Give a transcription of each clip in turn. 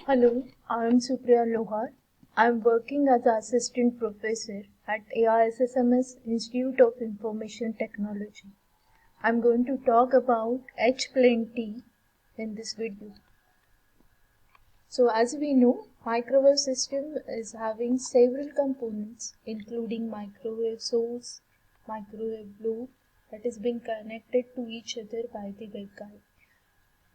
Hello, I am Supriya Lohar. I am working as an assistant professor at AISSMS Institute of Information Technology. I am going to talk about H-plane in this video. So as we know, microwave system is having several components including microwave source, microwave load that is being connected to each other by the waveguide.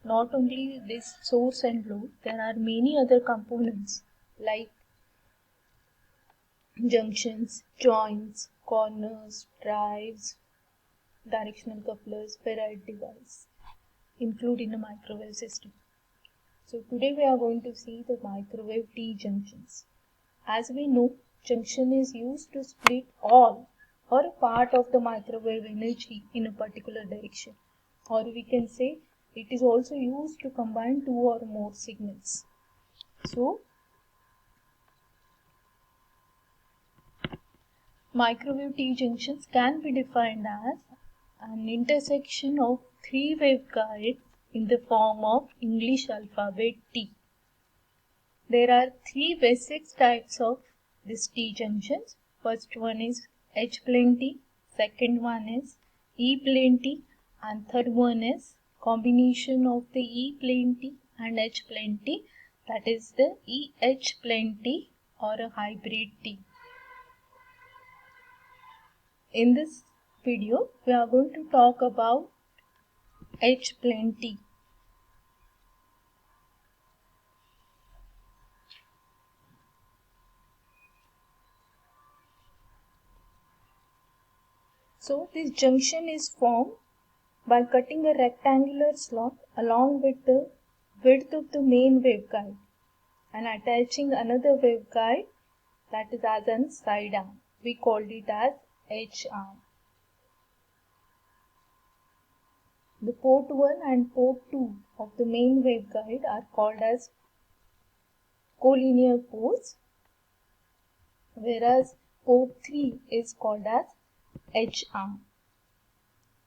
Not only this source and load, there are many other components like junctions, joints, corners, drives, directional couplers, ferrite device included in a microwave system. So today we are going to see the microwave T-junctions. As we know, junction is used to split all or a part of the microwave energy in a particular direction, or we can say it is also used to combine two or more signals. So microwave T-junctions can be defined as an intersection of three waveguides in the form of English alphabet T. There are three basic types of these T-junctions. First one is H-plane T, second one is E-plane T, and third one is combination of the E-plane T and H-plane T, that is the EH-plane T or a hybrid T. In this video, we are going to talk about H-plane T. So, this junction is formed by cutting a rectangular slot along with the width of the main waveguide and attaching another waveguide that is as a side arm. We called it as H-arm. The port 1 and port 2 of the main waveguide are called as collinear ports, whereas port 3 is called as H-arm.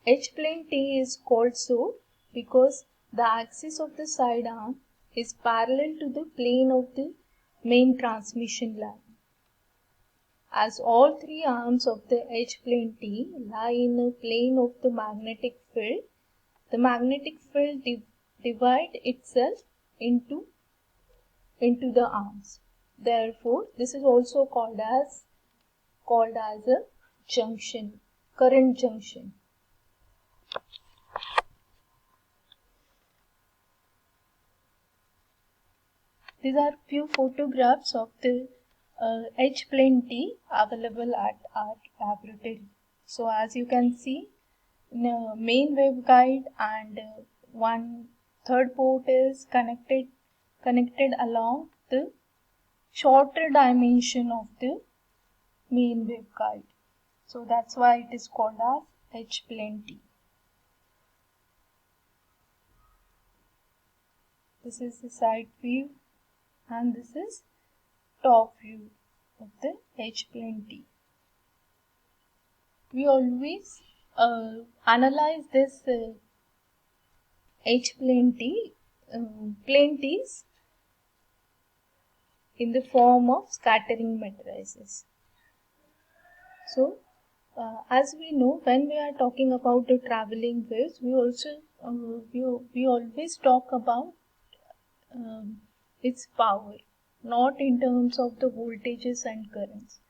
H-plane T is called so because the axis of the side arm is parallel to the plane of the main transmission line. As all three arms of the H-plane T lie in a plane of the magnetic field divides itself into the arms. Therefore, this is also called as a junction, current junction. These are few photographs of the H-plane T available at our laboratory. So as you can see, the main waveguide and one third port is connected along the shorter dimension of the main waveguide. So that's why it is called as H-plane T. This is the side view and this is top view of the H-plane T. We always analyze this H-plane T, plane T's in the form of scattering matrices. So, as we know, when we are talking about the traveling waves, we also we always talk about its power, not in terms of the voltages and currents.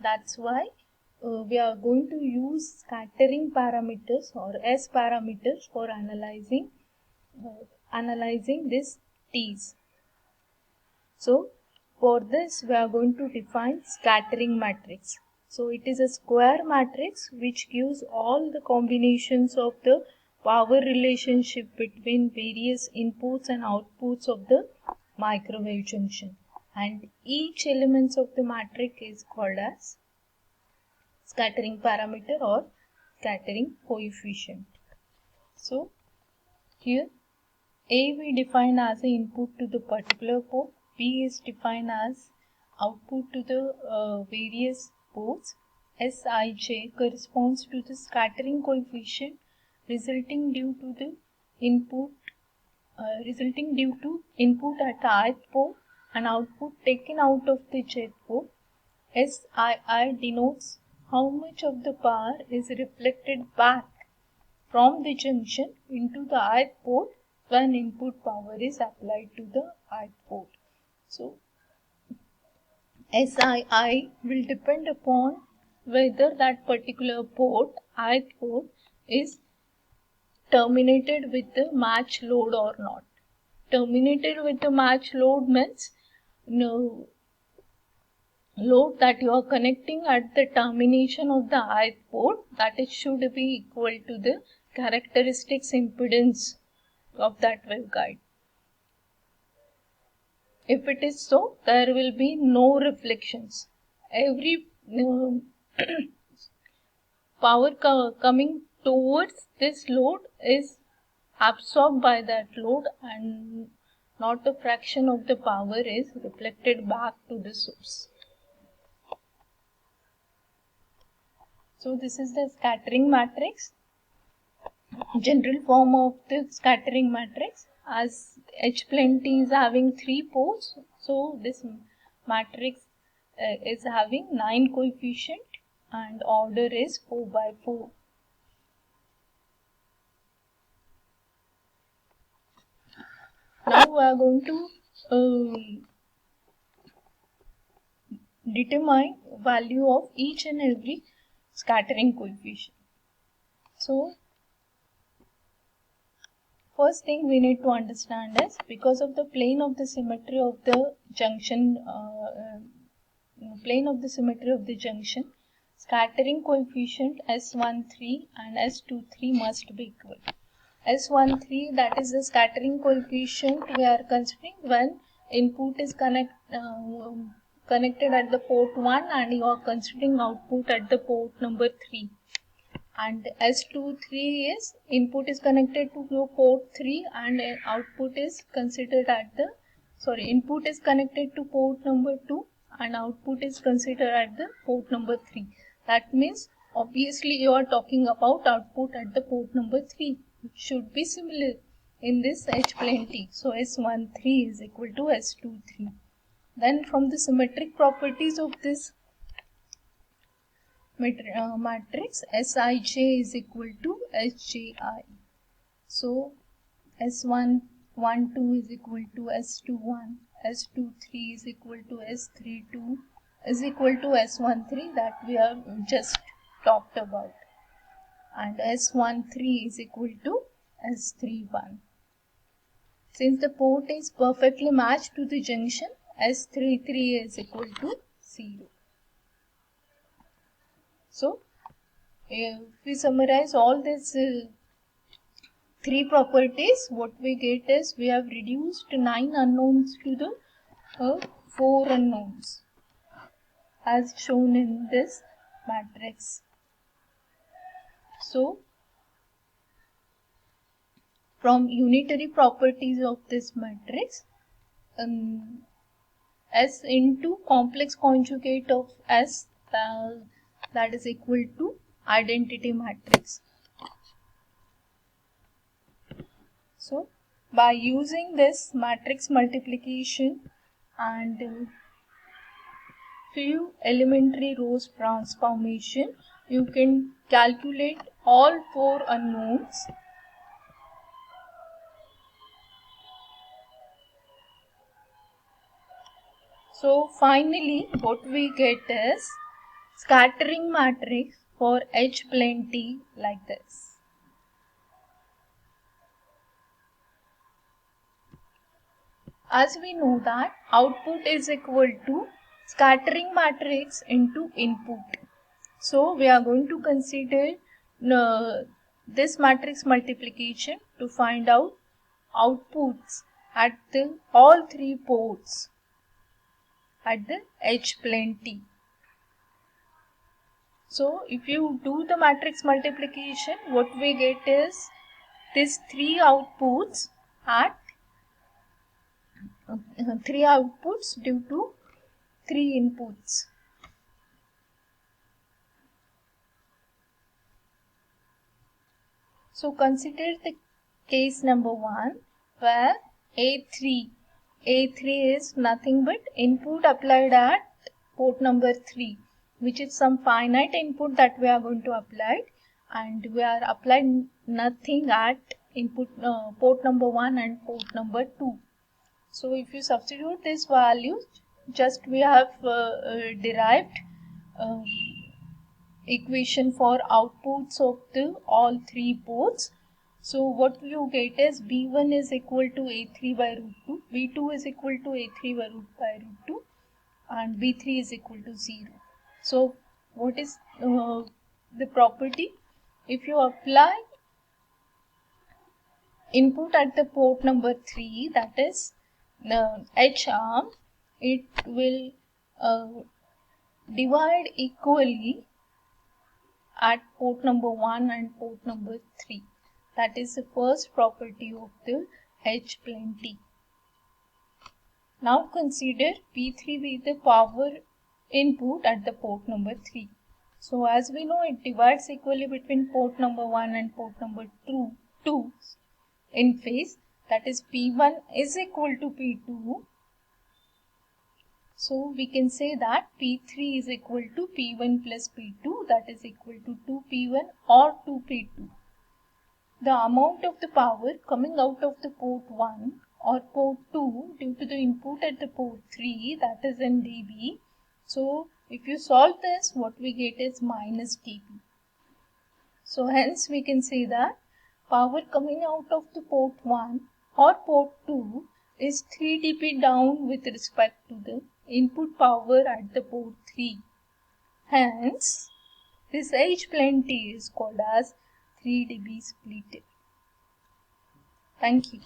That's why we are going to use scattering parameters or S parameters for analyzing these T's. So, for this we are going to define scattering matrix. So, it is a square matrix which gives all the combinations of the power relationship between various inputs and outputs of the microwave junction, and each element of the matrix is called as scattering parameter or scattering coefficient. So, here A we define as an input to the particular port, B is defined as output to the various ports, Sij corresponds to the scattering coefficient resulting due to input at ith port, and output taken out of the jet port. SII denotes how much of the power is reflected back from the junction into the ith port when input power is applied to the ith port. So SII will depend upon whether that particular port, ith port, is terminated with the match load or not. Terminated with the match load means no load that you are connecting at the termination of the ith port, that it should be equal to the characteristics impedance of that waveguide. If it is so, there will be no reflections. Every power coming towards this load is absorbed by that load, and not a fraction of the power is reflected back to the source. So this is the scattering matrix, general form of the scattering matrix. As H plane T is having 3 ports, so this matrix is having 9 coefficient and order is 4 by 4. Now we are going to determine value of each and every scattering coefficient. So first thing we need to understand is, because of the plane of the symmetry of the junction, scattering coefficient S13 and S23 must be equal. S13, that is the scattering coefficient we are considering when input is connected at the port 1 and you are considering output at the port number 3. And S23 is input is connected to your port 3 and output is considered at the, input is connected to port number 2 and output is considered at the port number 3. That means obviously you are talking about output at the port number 3. It should be similar in this H plane T. So S13 is equal to S23. Then from the symmetric properties of this matrix, Sij is equal to Sji. So S12 is equal to S21, S23 is equal to S32 is equal to S13 that we have just talked about, and S13 is equal to S31. Since the port is perfectly matched to the junction, S33 is equal to 0. So if we summarize all these 3 properties, what we get is we have reduced 9 unknowns to the 4 unknowns as shown in this matrix. So from unitary properties of this matrix, S into complex conjugate of S, that is equal to identity matrix. So by using this matrix multiplication and few elementary rows transformation, you can calculate all 4 unknowns. So finally what we get is scattering matrix for H plane T like this. As we know that output is equal to scattering matrix into input. So we are going to consider this matrix multiplication to find out outputs at all 3 ports at the H plane T. So if you do the matrix multiplication, what we get is these 3 outputs at 3 outputs due to 3 inputs. So consider the case number 1 where A3 A3 is nothing but input applied at port number 3, which is some finite input that we are going to apply, and we are applying nothing at input port number 1 and port number 2. So if you substitute these values, just we have derived equation for outputs of the all three ports. So what you get is B1 is equal to A3 by root 2, B2 is equal to A3 by root 2, and B3 is equal to 0. So what is the property? If you apply input at the port number 3, that is the H arm, it will divide equally at port number 1 and port number 3. That is the first property of the H plane T. Now consider P3 with the power input at the port number 3. So as we know, it divides equally between port number 1 and port number 2 in phase. That is P1 is equal to P2. So we can say that P3 is equal to P1 plus P2, that is equal to 2P1 or 2P2. The amount of the power coming out of the port 1 or port 2 due to the input at the port 3, that is in dB. So if you solve this, what we get is minus dB. So hence we can say that power coming out of the port 1 or port 2 is 3 dB down with respect to the input power at the port 3. Hence, this H plane T is called as 3 dB splitter. Thank you.